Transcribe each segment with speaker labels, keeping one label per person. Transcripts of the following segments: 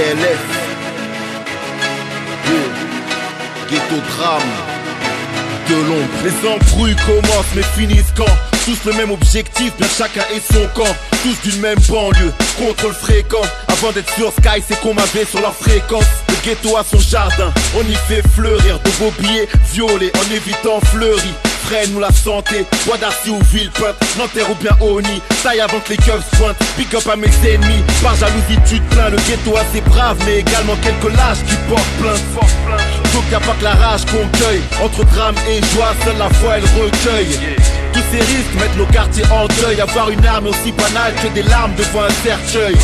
Speaker 1: PLF, ghetto drame de l'ombre. Les embrouilles commencent mais finissent quand? Tous le même objectif, bien chacun et son camp. Tous d'une même banlieue, contrôle fréquent. Avant d'être sur Sky, c'est qu'on m'avait sur leur fréquence. Le ghetto a son jardin, on y fait fleurir de beaux billets violets en évitant fleuris. Freine ou la santé, Bois d'Arcy ou Villepinte, Nanterre ou bien Oni, taille avant que les keufs se pointent. Pick up à mes ennemis, par jalousie tu te plains. Le ghetto assez brave, mais également quelques lâches qui portent plainte. Donc y'a pas que la rage qu'on cueille. Entre drame et joie, seule la foi elle recueille. Tous ces risques mettent nos quartiers en deuil. Avoir une arme aussi banale que des larmes devant un cercueil.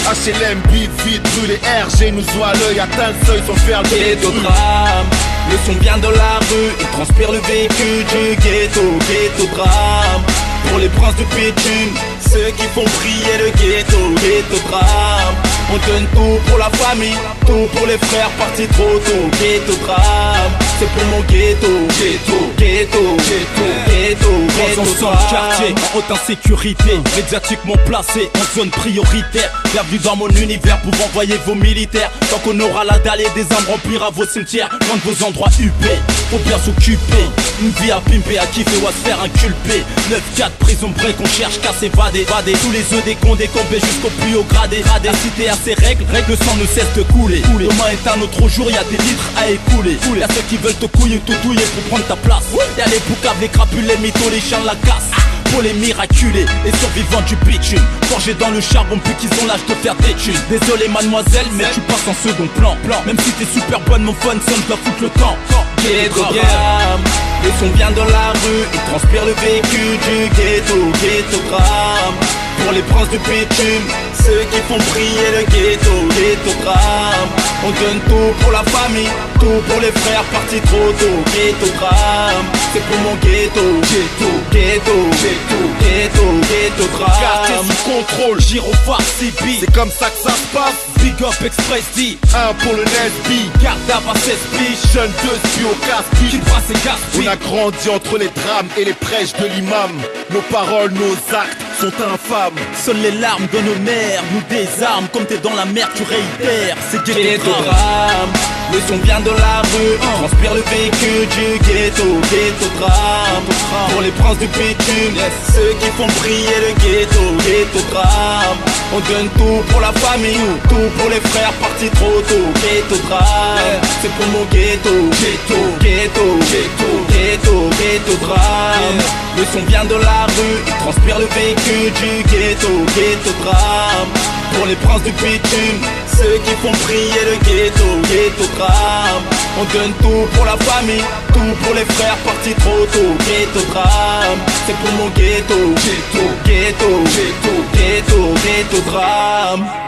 Speaker 1: HLM, vite, brûlé, RG nous voit à l'œil. Atteint le seuil sans faire le
Speaker 2: ghetto drame. Le son vient de la rue, il transpire le vécu du ghetto. Ghetto drame. Pour les princes de Pétune, ceux qui font briller le ghetto. Ghetto drame. On donne tout pour la famille, tout pour les frères partis trop tôt. Ghetto drame, c'est pour mon ghetto. Ghetto, ghetto, ghetto, ghetto, ghetto drame.
Speaker 3: Quartier en haute insécurité, médiatiquement placé en zone prioritaire. Bienvenue dans mon univers pour envoyer vos militaires. Tant qu'on aura la dalle et des armes remplira vos cimetières. Loin de vos endroits huppés, faut bien s'occuper. Une vie à pimper, à kiffer ou à se faire inculper. 9-4, prison break, on cherche qu'à s'évader. Tous les œufs des condés combés jusqu'au plus haut gradé. La cité a ses règles, le sang ne cesse de couler. Demain est un autre jour, y'a des litres à écouler. Y'a ceux qui veulent te couiller, tout douiller pour prendre ta place. Y'a les boucaves, les crapules, les mythos, les chiens de la casse. Pour les miraculés, les survivants du bitume, forgés dans le charbon puis qu'ils ont l'âge de faire des thunes. Désolé mademoiselle, mais tu passes en second plan. Même si t'es super bonne, mon fun, ça me doit foutre le camp.
Speaker 2: Ghetto drame, le son vient de la rue, il transpire le vécu du ghetto. Ghetto drame, pour les princes du bitume, ceux qui font briller le ghetto. Ghetto drame, on donne tout pour la famille, tout pour les frères partis trop tôt. Ghetto drame, c'est pour mon ghetto. Ghetto, ghetto, ghetto, ghetto, ghetto drame.
Speaker 1: Quartier sous contrôle,
Speaker 3: Gyrophare CB,
Speaker 1: c'est comme ça que ça se passe.
Speaker 3: Big Up Express D,
Speaker 1: un pour le Nesby,
Speaker 3: garde à 16 piges,
Speaker 1: jeune de Spi au casse-piche.
Speaker 3: qui brasse et gaspille.
Speaker 1: On a grandi entre les drames et les prêches de l'imam. Nos paroles, nos actes sont infâmes.
Speaker 3: Seules les larmes de nos mères nous désarment. Comme t'es dans la mer, tu réitères. C'est
Speaker 2: Ghetto
Speaker 3: ghetto drame.
Speaker 2: drame, le son vient de la rue, il transpire le vécu du ghetto. Ghetto drame, pour les princes du bitume, ceux qui font briller le ghetto. Ghetto drame, on donne tout pour la famille, tout pour les frères partis trop tôt. Ghetto drame, c'est pour mon ghetto. Ghetto, ghetto, ghetto, ghetto, ghetto drame. Le son vient de la rue, il transpire le vécu du ghetto. Ghetto drame, pour les princes du bitume, ceux qui font briller le ghetto. Ghetto drame, on donne tout pour la famille, tout pour les frères partis trop tôt. Ghetto drame, c'est pour mon ghetto. Ghetto, ghetto, ghetto, ghetto, ghetto drame.